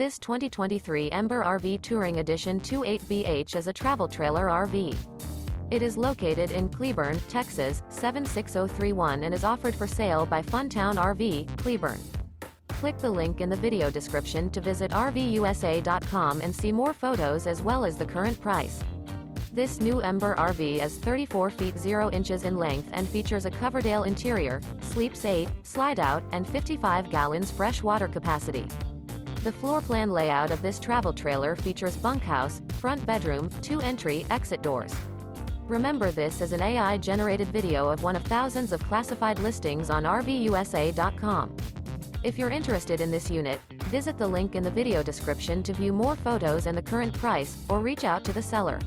This 2023 Ember RV Touring Edition 28BH is a travel trailer RV. It is located in Cleburne, Texas, 76031 and is offered for sale by Funtown RV, Cleburne. Click the link in the video description to visit RVUSA.com and see more photos as well as the current price. This new Ember RV is 34 feet 0 inches in length and features a COVERDALE interior, sleeps 8, slide-out, and 55 gallons fresh water capacity. The floor plan layout of this travel trailer features bunkhouse, front bedroom, 2 entry, exit doors. Remember, this is an AI-generated video of one of thousands of classified listings on RVUSA.com. If you're interested in this unit, visit the link in the video description to view more photos and the current price, or reach out to the seller.